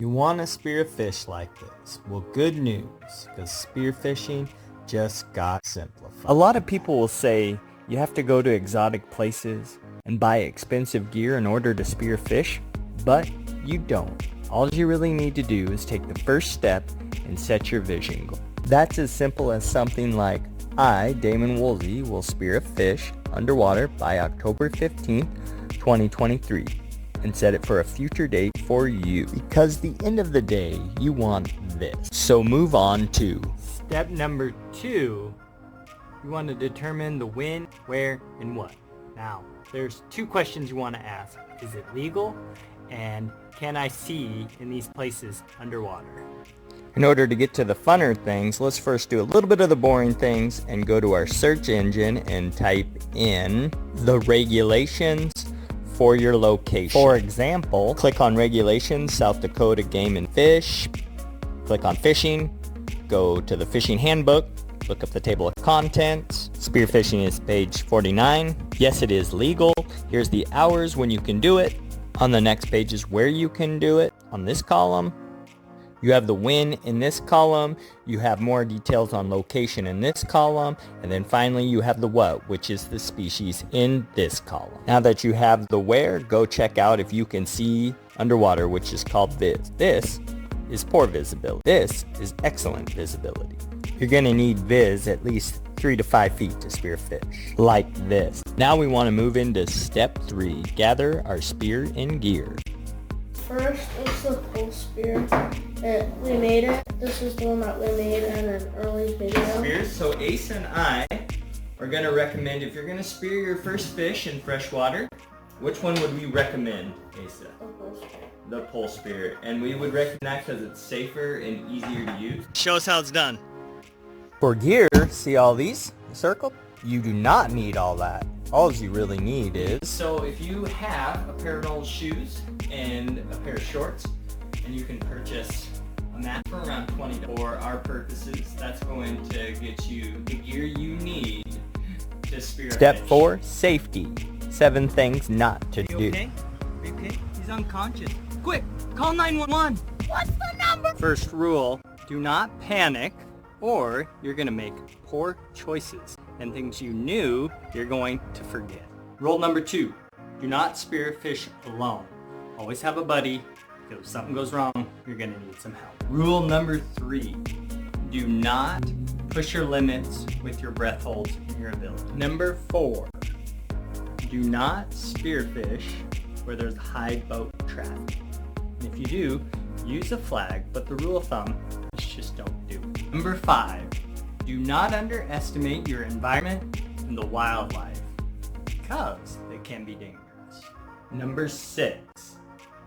You want to spear a fish like this? Well, good news, because spearfishing just got simplified. A lot of people will say you have to go to exotic places and buy expensive gear in order to spear fish, but you don't. All you really need to do is take the first step and set your vision goal. That's as simple as something like, I, Damon Woolsey, will spear a fish underwater by October 15th, 2023, and set it for a future date for you. Because the end of the day, you want this. So move on to step number 2. You want to determine the when, where, and what. Now, there's 2 questions you want to ask. Is it legal? And can I see in these places underwater? In order to get to the funner things, let's first do a little bit of the boring things and go to our search engine and type in the regulations for your location. For example, click on Regulations, South Dakota Game and Fish, click on Fishing, go to the Fishing Handbook, look up the table of contents. Spearfishing is page 49. Yes, it is legal. Here's the hours when you can do it. On the next page is where you can do it. On this column, you have the when in this column, you have more details on location in this column, and then finally you have the what, which is the species in this column. Now that you have the where, go check out if you can see underwater, which is called viz. This is poor visibility. This is excellent visibility. You're going to need viz at least 3 to 5 feet to spear fish, like this. Now we want to move into step 3, gather our spear and gear. First, it's the pole spear. We made it. This is the one that we made in an early video. Spears. So Ace and I are going to recommend, if you're going to spear your first fish in freshwater, which one would we recommend, Asa? The pole spear. The pole spear. And we would recommend that because it's safer and easier to use. Show us how it's done. For gear, see all these circled? You do not need all that. All you really need is... So if you have a pair of old shoes and a pair of shorts, and you can purchase a mat for around $20 for our purposes, that's going to get you the gear you need to spear a Step fish. 4, safety. 7 things not to do. Okay? Are you okay? He's unconscious. Quick, call 911. What's the number? First rule, do not panic, or you're going to make poor choices and things you knew you're going to forget. Rule number 2, do not spear fish alone. Always have a buddy, because if something goes wrong, you're going to need some help. Rule number 3, do not push your limits with your breath holds and your ability. Number 4, do not spear fish where there's high boat traffic. And if you do, use a flag, but the rule of thumb is just don't do it. Number 5, do not underestimate your environment and the wildlife, because they can be dangerous. Number 6,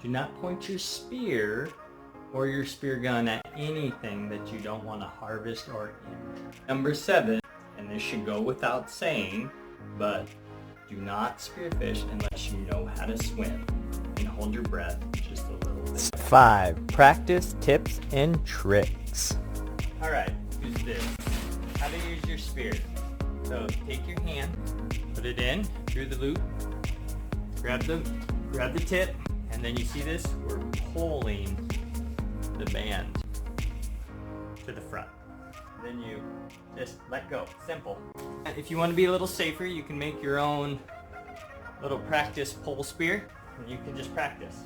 do not point your spear or your spear gun at anything that you don't want to harvest or injure. Number 7, and this should go without saying, but do not spearfish unless you know how to swim, and hold your breath just a little bit. 5, practice tips and tricks. Alright, who's this? How to use your spear. So take your hand, put it in through the loop, grab the tip, and then you see this? We're pulling the band to the front. Then you just let go. Simple. If you want to be a little safer, you can make your own little practice pole spear, and you can just practice.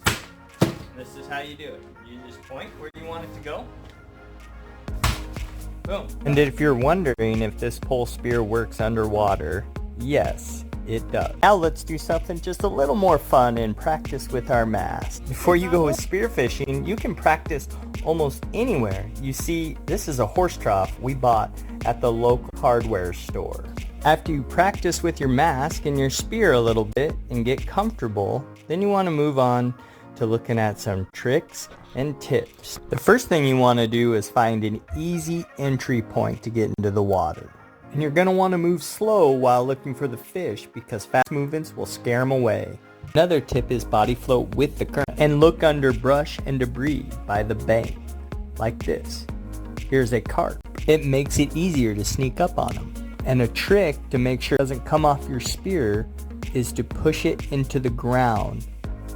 This is how you do it. You just point where you want it to go. Boom. And if you're wondering if this pole spear works underwater, yes, it does. Now let's do something just a little more fun and practice with our mask. Before you go with spearfishing, you can practice almost anywhere. You see, this is a horse trough we bought at the local hardware store. After you practice with your mask and your spear a little bit and get comfortable, then you want to move on to looking at some tricks and tips. The first thing you want to do is find an easy entry point to get into the water. And you're going to want to move slow while looking for the fish, because fast movements will scare them away. Another tip is body float with the current and look under brush and debris by the bank, like this. Here's a carp. It makes it easier to sneak up on them. And a trick to make sure it doesn't come off your spear is to push it into the ground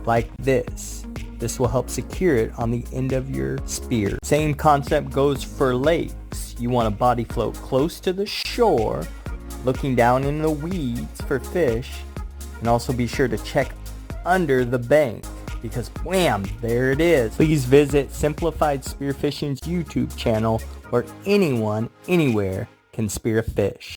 like this. This will help secure it on the end of your spear. Same concept goes for lakes. You want a body float close to the shore, looking down in the weeds for fish, and also be sure to check under the bank because wham, there it is. Please visit Simplified Spearfishing's YouTube channel where anyone, anywhere can spear a fish.